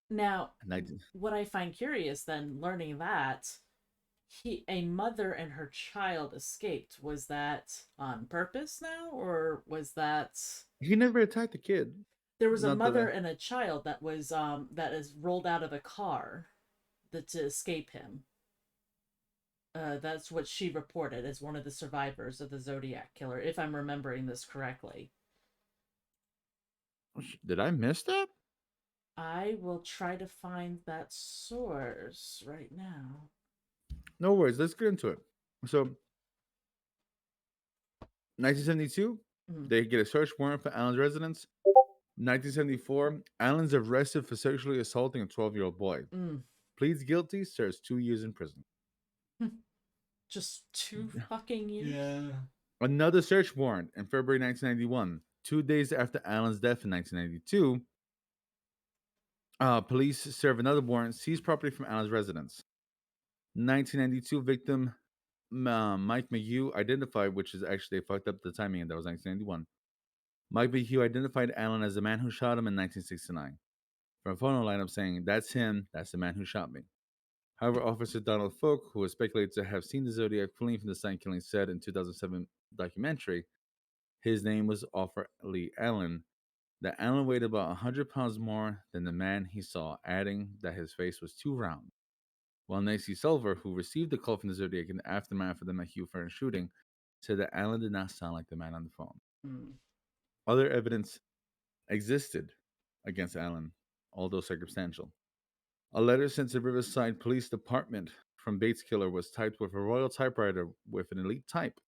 Now, And I, what I find curious then, learning that a mother and her child escaped, was that on purpose now, or was that he never attacked the kid. there was a Not that mother and a child that was that is rolled out of a car that to escape him? That's what she reported as one of the survivors of the Zodiac Killer, if I'm remembering this correctly. Did I miss that? I will try to find that source right now. No worries. Let's get into it. So, 1972, Mm, they get a search warrant for Allen's residence. 1974, Allen's arrested for sexually assaulting a 12-year-old boy. mm. Pleads guilty, serves 2 years in prison. Just 2 fucking years? Yeah. Another search warrant in February 1991, 2 days after Allen's death in 1992. Police serve another warrant, seize property from Allen's residence. 1992, victim Mike McHugh identified, which is actually they fucked up the timing, and that was 1991. Mike McHugh identified Allen as the man who shot him in 1969. From a photo lineup saying, "That's him, that's the man who shot me." However, Officer Donald Folk, who was speculated to have seen the Zodiac fleeing from the Stein killing, said in 2007 documentary, his name was Offer Lee Allen, that Allen weighed about 100 pounds more than the man he saw, adding that his face was too round. While Nancy Silver, who received the call from the Zodiac in the aftermath of the McHugh Furnace shooting, said that Allen did not sound like the man on the phone. Mm, Other evidence existed against Allen, although circumstantial. A letter sent to Riverside Police Department from Bates Killer was typed with a royal typewriter with an elite type,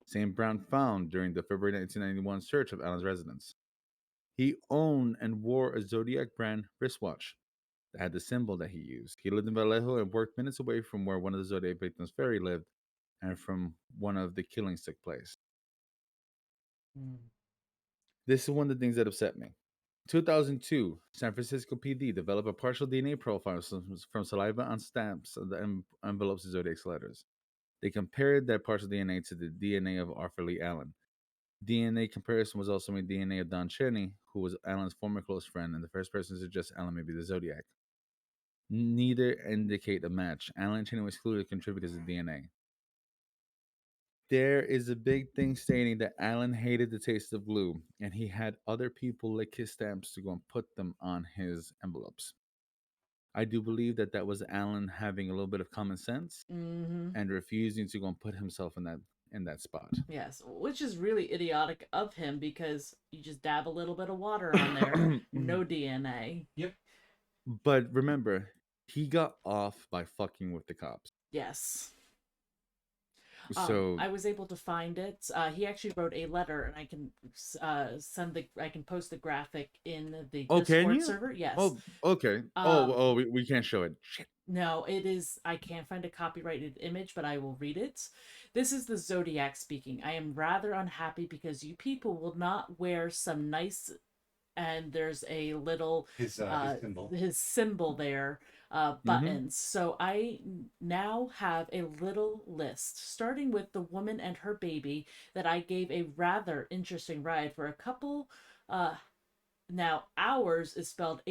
same Brown found during the February 1991 search of Allen's residence. He owned and wore a Zodiac brand wristwatch that had the symbol that he used. He lived in Vallejo and worked minutes away from where one of the Zodiac victims, Farady, lived and from one of the killings took place. mm, This is one of the things that upset me. 2002, San Francisco PD developed a partial DNA profile from saliva on stamps of the envelopes of Zodiac's letters. They compared that partial DNA to the DNA of Arthur Lee Allen. DNA comparison was also made DNA of Don Cheney, who was Allen's former close friend and the first person to suggest Allen may be the Zodiac. Neither indicate a match. Allen and Cheney were excluded contributors of DNA. There is a big thing stating that Allen hated the taste of glue, and he had other people lick his stamps to go and put them on his envelopes. I do believe that that was Allen having a little bit of common sense mm-hmm. and refusing to go and put himself in that spot. Yes, which is really idiotic of him because you just dab a little bit of water on there, no DNA. Yep. But remember, he got off by fucking with the cops. Yes. So, I was able to find it. He actually wrote a letter, and I can I can post the graphic in the oh, can Discord you? server. Yes. Oh, okay. Um, We can't show it. Shit. no, it is. I can't find a copyrighted image, but I will read it. This is the Zodiac speaking. I am rather unhappy because you people will not wear some nice, and there's a little His symbol. his symbol there, Mm-hmm. buttons. So I now have a little list, starting with the woman and her baby that I gave a rather interesting ride for a couple. Now ours is spelled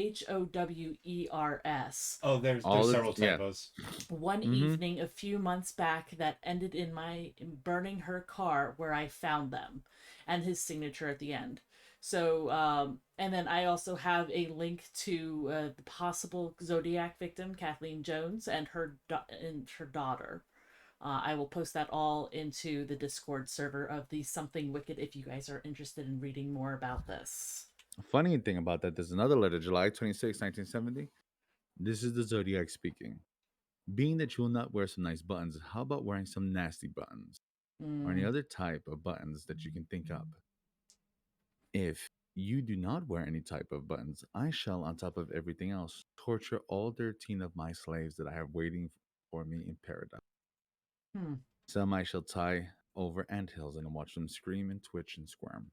Howers. Oh, there's All the several yeah. typos. One Mm-hmm. evening a few months back that ended in my burning her car where I found them, and his signature at the end. So, and then I also have a link to the possible Zodiac victim, Kathleen Jones, and and her daughter. I will post that all into the Discord server of the Something Wicked if you guys are interested in reading more about this. Funny thing about that, there's another letter, July 26, 1970. This is the Zodiac speaking. Being that you will not wear some nice buttons, how about wearing some nasty buttons? Or any Mm, other type of buttons that you can think of? If you do not wear any type of buttons, I shall, on top of everything else, torture all 13 of my slaves that I have waiting for me in paradise. hmm. Some I shall tie over anthills and watch them scream and twitch and squirm.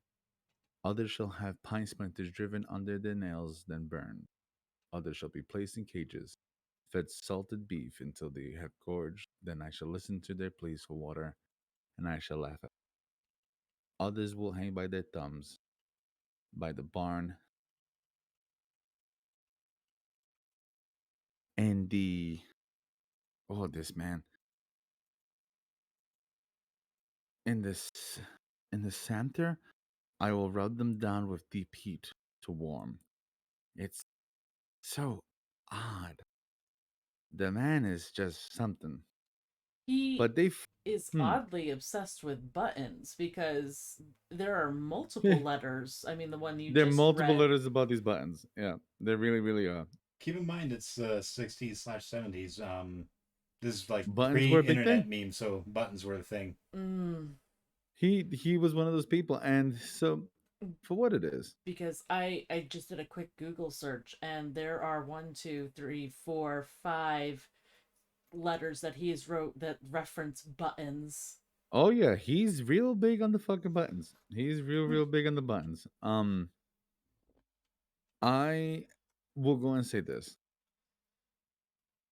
Others shall have pine splinters driven under their nails, then burned. Others shall be placed in cages, fed salted beef until they have gorged. Then I shall listen to their pleas for water, and I shall laugh at them. Others will hang by their thumbs by the barn and the oh this man in this in the center. I will rub them down with deep heat to warm. It's so odd. The man is just something. He But they, is hmm, oddly obsessed with buttons because there are multiple letters. I mean, the one you there are just multiple read. letters about these buttons. Yeah, they really, really are. Keep in mind it's 60s/70s. This is like Buttons were a big thing. pre-internet meme, so buttons were the thing. Mm, He was one of those people, and so for what it is, because I just did a quick Google search and there are one, two, three, four, five letters that he has wrote that reference buttons. oh yeah, he's real big on the fucking buttons. He's real, Hmm. real big on the buttons. I will go and say this,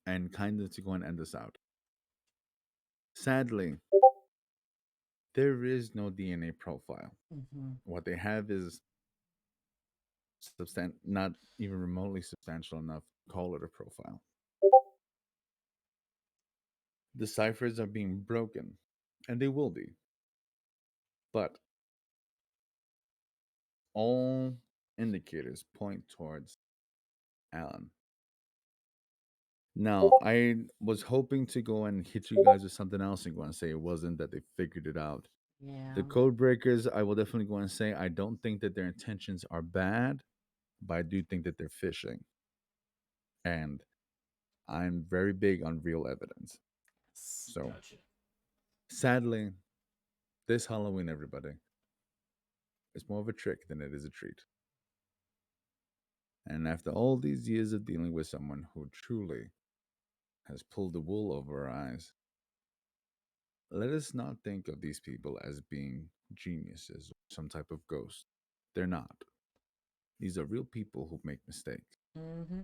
and kind of to go and end this out. Sadly, there is no DNA profile. Mm-hmm. What they have is not even remotely substantial enough to call it a profile. The ciphers are being broken, and they will be. But all indicators point towards Alan. Now, I was hoping to go and hit you guys with something else and go and say it wasn't that they figured it out. The Yeah. code breakers, I will definitely go and say I don't think that their intentions are bad, but I do think that they're fishing. And I'm very big on real evidence. Yes. So, Gotcha. sadly, this Halloween, everybody, is more of a trick than it is a treat. And after all these years of dealing with someone who truly has pulled the wool over our eyes, let us not think of these people as being geniuses or some type of ghost. They're not. These are real people who make mistakes. Mm-hmm.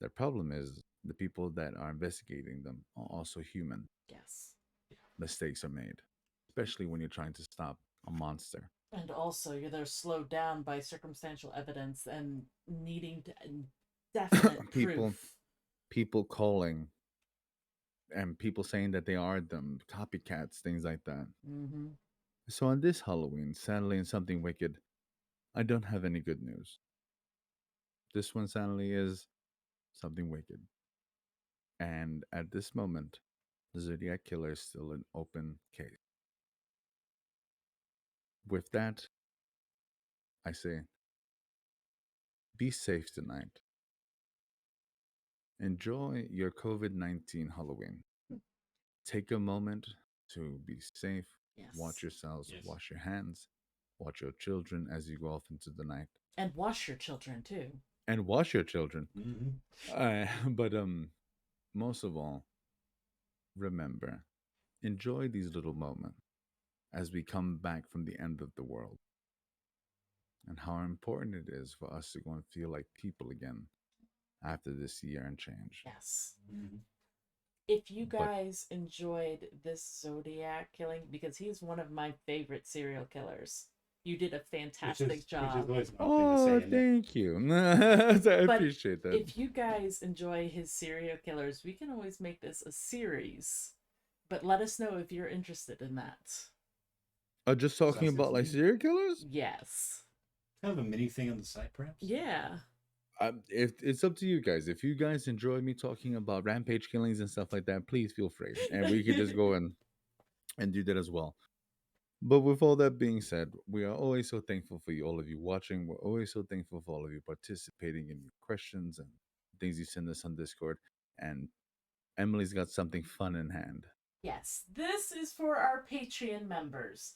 The problem is the people that are investigating them are also human. Yes. Mistakes are made, especially when you're trying to stop a monster. And also, they're slowed down by circumstantial evidence and needing definite people proof. people calling and people saying that they are them, copycats, things like that. Mm-hmm. So on this Halloween, sadly in something wicked, I don't have any good news. This one sadly is something wicked. And at this moment, the Zodiac Killer is still an open case. With that, I say be safe tonight. Enjoy your COVID 19 Halloween. Take a moment to be safe. Watch Yes. yourselves, Yes. wash your hands, watch your children as you go off into the night, And wash your children too. and wash your children. Mm-hmm. But most of all, remember, enjoy these little moments as we come back from the end of the world, and how important it is for us to go and feel like people again after this year and change. Yes. Mm-hmm. If you But guys enjoyed this Zodiac killing, because he's one of my favorite serial killers, you did a fantastic Which is job. always an odd thing to say, oh, isn't it? thank you. I But appreciate that. if you guys enjoy his serial killers, we can always make this a series. But let us know if you're interested in that. Just talking Sounds good about to like me. serial killers. Yes. Kind of a mini thing on the side, perhaps. Yeah. If it's up to you guys, if you guys enjoy me talking about rampage killings and stuff like that, please feel free, and we could just go and do that as well. But with all that being said, we are always so thankful for you, all of you watching. We're always so thankful for all of you participating in your questions and things you send us on Discord. And Emily's got something fun in hand. Yes, this is for our Patreon members.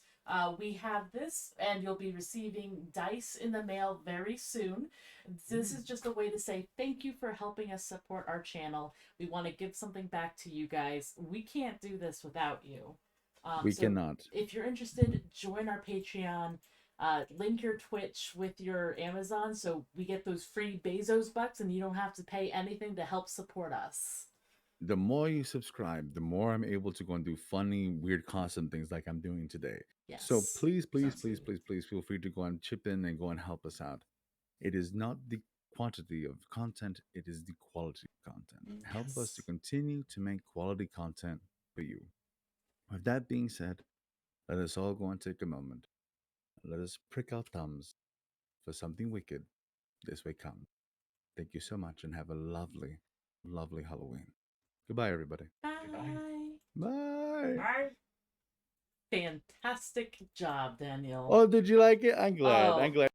We have this, and you'll be receiving dice in the mail very soon. This is just a way to say thank you for helping us support our channel. We want to give something back to you guys. We can't do this without you. We So cannot. if you're interested, join our Patreon. Link your Twitch with your Amazon so we get those free Bezos bucks and you don't have to pay anything to help support us. The more you subscribe, the more I'm able to go and do funny, weird, constant things like I'm doing today. So Yes. please, please, Sounds please, good. please, please feel free to go and chip in and go and help us out. It is not the quantity of content, it is the quality of content. Mm. Help us to Yes. continue to make quality content for you. With that being said, let us all go and take a moment. Let us prick our thumbs for something wicked this way comes. Thank you so much and have a lovely, lovely Halloween. Goodbye, everybody. Goodbye. Bye. Bye. Bye. Fantastic job, Daniel. Oh, did you like it? I'm glad. Oh, I'm glad.